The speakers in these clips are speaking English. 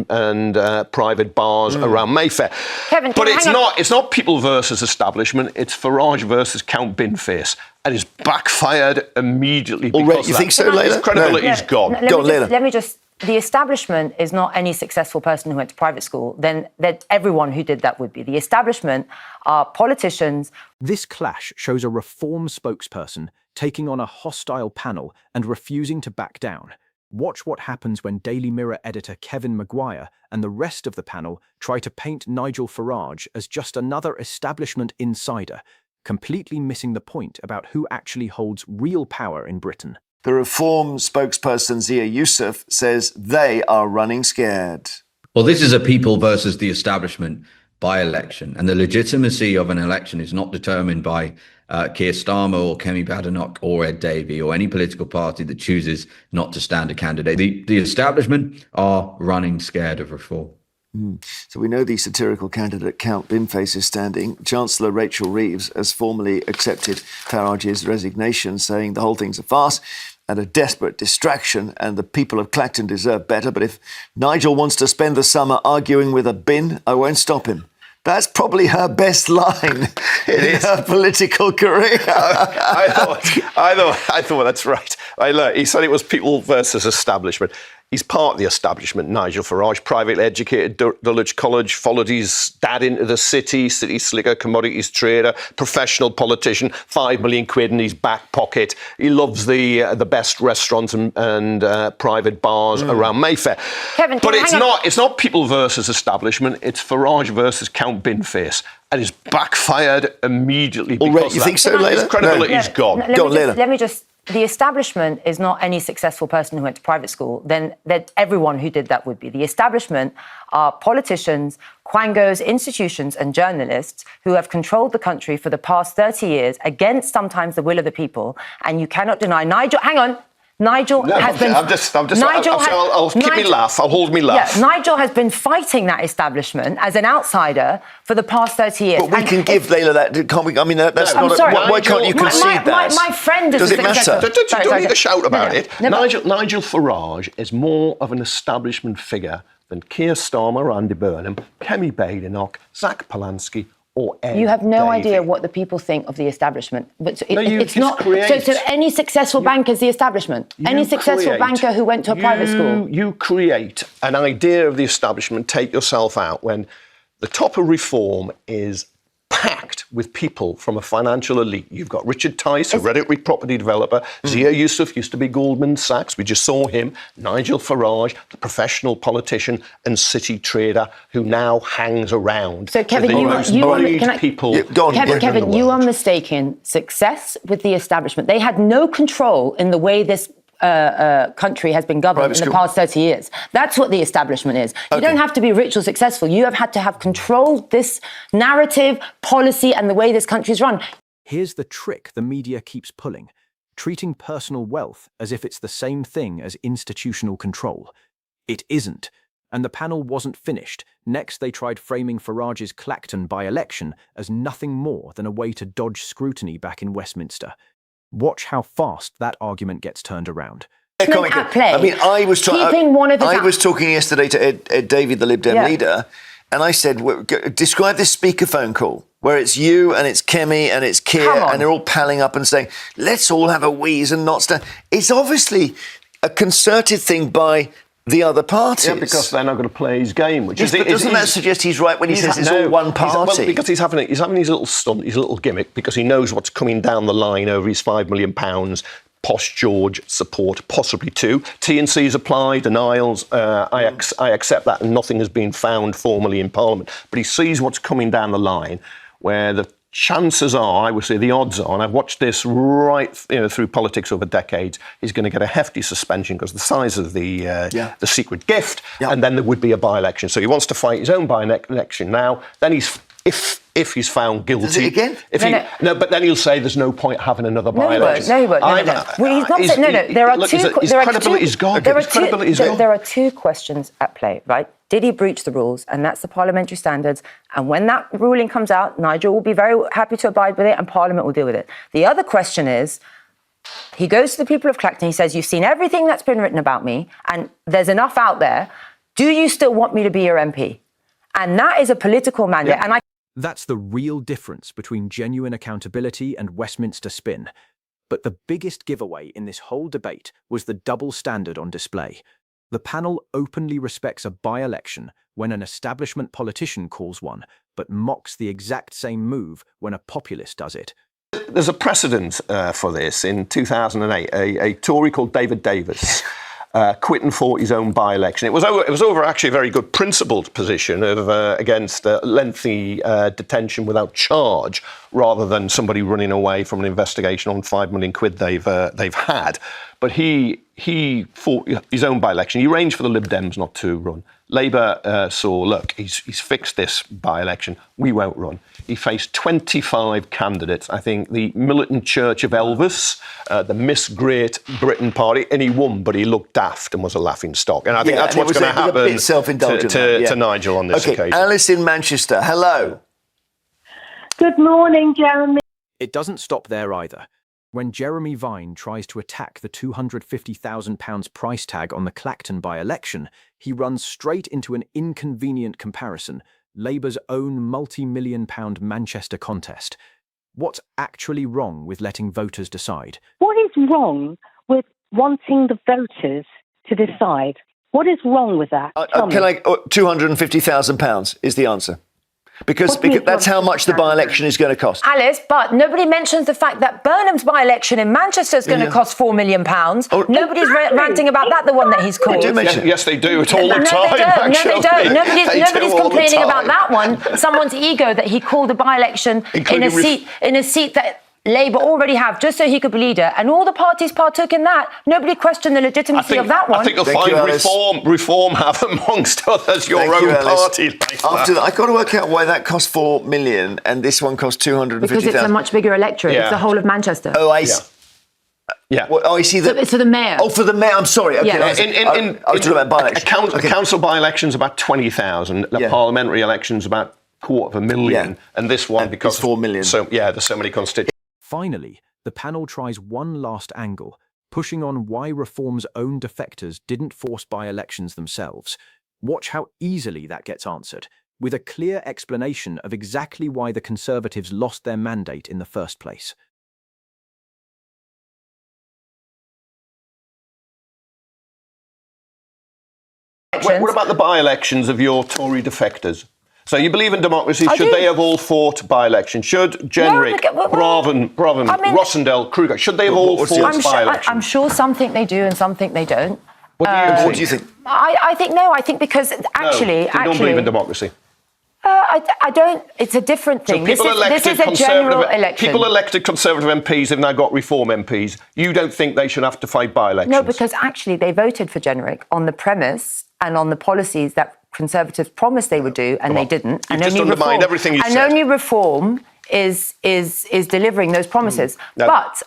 and private bars around Mayfair. Kevin, but it's not people versus establishment. It's Farage versus Count Binface, and it's backfired immediately. Already, you think so, Laila? His credibility's gone. Let me just. The establishment is not any successful person who went to private school. Then everyone who did that would be. The establishment are politicians. This clash shows a Reform spokesperson taking on a hostile panel and refusing to back down. Watch what happens when Daily Mirror editor Kevin Maguire and the rest of the panel try to paint Nigel Farage as just another establishment insider, completely missing the point about who actually holds real power in Britain. The Reform spokesperson Zia Youssef says they are running scared. Well, this is a people versus the establishment by-election, and the legitimacy of an election is not determined by Keir Starmer or Kemi Badenoch or Ed Davey or any political party that chooses not to stand a candidate. The establishment are running scared of reform. So we know the satirical candidate Count Binface is standing. Chancellor Rachel Reeves has formally accepted Farage's resignation, saying the whole thing's a farce and a desperate distraction, and the people of Clacton deserve better. But if Nigel wants to spend the summer arguing with a bin, I won't stop him. That's probably her best line in her political career. I thought that's right. He said it was people versus establishment. He's part of the establishment, Nigel Farage, privately educated, Dulwich College, followed his dad into the city slicker, commodities trader, professional politician, 5 million quid in his back pocket. He loves the best restaurants and private bars around Mayfair. Kevin, but it's not people versus establishment. It's Farage versus Count Binface, and it's backfired immediately. Already, you think so, Laila? His credibility's gone. Let me just. The establishment is not any successful person who went to private school. Then everyone who did that would be. The establishment are politicians, quangos, institutions and journalists who have controlled the country for the past 30 years against sometimes the will of the people. And you cannot deny Nigel has been... I'll keep me laugh. I'll hold me laugh. Yeah, Nigel has been fighting that establishment as an outsider for the past 30 years. But we can give Laila that, can't we? I mean, that's not... Why can't you concede that? My friend is... Does it matter? Don't need to shout about it. Nigel Farage is more of an establishment figure than Keir Starmer, Andy Burnham, Kemi Badenoch, Zach Polanski, or Ed You have no Davey. idea what the people think of the establishment. But it's not. Create. So any successful banker is the establishment. Any successful banker who went to a private school. You create an idea of the establishment, take yourself out, when the top of Reform is packed with people from a financial elite. You've got Richard Tice, hereditary property developer. Zia Youssef used to be Goldman Sachs. We just saw him. Nigel Farage, the professional politician and city trader who now hangs around. So, Kevin, you are mistaking success with the establishment. They had no control in the way this country has been governed in the past 30 years. That's what the establishment is. You don't have to be rich or successful. You have had to have controlled this narrative, policy, and the way this country is run. Here's the trick the media keeps pulling, treating personal wealth as if it's the same thing as institutional control. It isn't. And the panel wasn't finished. Next, they tried framing Farage's Clacton by-election as nothing more than a way to dodge scrutiny back in Westminster. Watch how fast that argument gets turned around. I mean, I was talking yesterday to Ed Davey, the Lib Dem leader, and I said, describe this speakerphone call where it's you and it's Kemi and it's Keir and they're all palling up and saying, let's all have a wheeze and not stand. It's obviously a concerted thing by the other parties. Yeah, because they're not going to play his game. Which is, doesn't that suggest he's right when he says it's all one party? Because he's having his little stunt, his little gimmick, because he knows what's coming down the line over his £5 million. Posh George support, possibly two. T&C's applied, denials. I accept that, and nothing has been found formally in Parliament. But he sees what's coming down the line, where the chances are, I would say the odds are, and I've watched this right through politics over decades, he's going to get a hefty suspension because of the size of the secret gift, and then there would be a by-election. So he wants to fight his own by-election now. Then if he's found guilty... Does he again? But then he'll say there's no point having another by-election. No, he won't. Well, he's not saying... There are two... His credibility's gone. There are two questions at play, right? Did he breach the rules? And that's the parliamentary standards. And when that ruling comes out, Nigel will be very happy to abide with it and Parliament will deal with it. The other question is, he goes to the people of Clacton, he says, you've seen everything that's been written about me and there's enough out there. do you still want me to be your MP? And that is a political mandate. Yeah. And That's the real difference between genuine accountability and Westminster spin. But the biggest giveaway in this whole debate was the double standard on display. The panel openly respects a by-election when an establishment politician calls one, but mocks the exact same move when a populist does it. There's a precedent for this. In 2008, a Tory called David Davis quit and fought his own by-election. It was over actually a very good principled position of against lengthy detention without charge, rather than somebody running away from an investigation on £5 million they've had. But he fought his own by-election. He arranged for the Lib Dems not to run. Labour saw, look, he's fixed this by-election, we won't run. He faced 25 candidates, I think the Militant Church of Elvis, the Miss Great Britain Party, and he won, but he looked daft and was a laughing stock. And I think that's what's going to happen to Nigel on this occasion. Alice in Manchester, hello. Good morning, Jeremy. It doesn't stop there either. When Jeremy Vine tries to attack the £250,000 price tag on the Clacton by-election, he runs straight into an inconvenient comparison, Labour's own multi-million-pound Manchester contest. What's actually wrong with letting voters decide? What is wrong with wanting the voters to decide? What is wrong with that? £250,000 is the answer. Because that's how much the by-election is going to cost. Alice, but nobody mentions the fact that Burnham's by-election in Manchester is going to cost £4 million. Oh, Nobody's ranting about that, the one that he's called. Yes, they do. It's all the time, actually. No, they don't. Nobody's complaining about that one. Someone's ego that he called a by-election in a seat that Labour already have, just so he could be leader, and all the parties partook in that. Nobody questioned the legitimacy of that one. I think you'll find Reform have, amongst others, your own party. After that, I've got to work out why that cost £4 million and this one cost £250,000. Because it's a much bigger electorate. It's the whole of Manchester. Oh, I see. Yeah. Well, I see that. So it's for the mayor. Oh, for the mayor. I'm sorry. Okay. Yeah. I was talking about by-election. A council by-election's about 20,000. The parliamentary election's about $250,000, and this one because it's 4 million. So there's so many constituents. Finally, the panel tries one last angle, pushing on why Reform's own defectors didn't force by-elections themselves. Watch how easily that gets answered, with a clear explanation of exactly why the Conservatives lost their mandate in the first place. What about the by-elections of your Tory defectors? So you believe in democracy. Should they have all fought by-elections? Should Jenrick, Braven, Rossendale, Kruger, should they have all fought by-elections? I'm sure some think they do and some think they don't. What do you think? I think no. I think because actually... you don't believe in democracy? I don't. It's a different thing. So this is a general election. People elected Conservative MPs have now got Reform MPs. You don't think they should have to fight by-elections? No, because actually they voted for Jenrick on the premise and on the policies that Conservatives promised they would do, and they didn't. You've just undermined everything you said. And only Reform is delivering those promises. No. But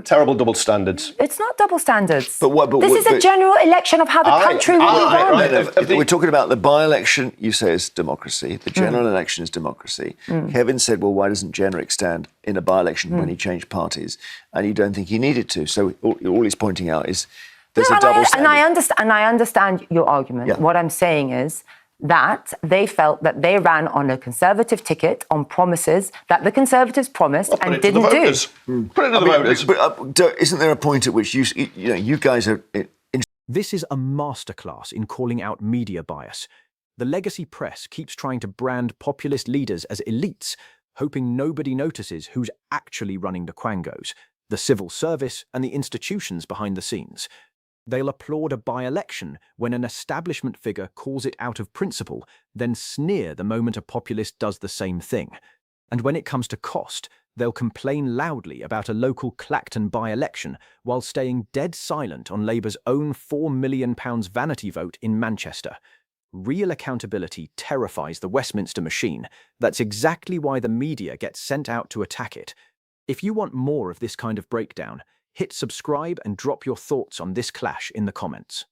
terrible double standards. it's not double standards. But this is a general election of how the country will be run. We're talking about the by-election, you say, is democracy. The general election is democracy. Kevin said, well, why doesn't Jenrick stand in a by-election when he changed parties? And you don't think he needed to. So all he's pointing out is there's a double standard. And I understand your argument. Yeah. What I'm saying is that they felt that they ran on a Conservative ticket on promises that the Conservatives promised and didn't do. Put it to the voters. But isn't there a point at which you guys are... This is a masterclass in calling out media bias. The legacy press keeps trying to brand populist leaders as elites, hoping nobody notices who's actually running the quangos, the civil service and the institutions behind the scenes. They'll applaud a by-election when an establishment figure calls it out of principle, then sneer the moment a populist does the same thing. And when it comes to cost, they'll complain loudly about a local Clacton by-election while staying dead silent on Labour's own £4 million vanity vote in Manchester. Real accountability terrifies the Westminster machine. That's exactly why the media gets sent out to attack it. If you want more of this kind of breakdown, hit subscribe and drop your thoughts on this clash in the comments.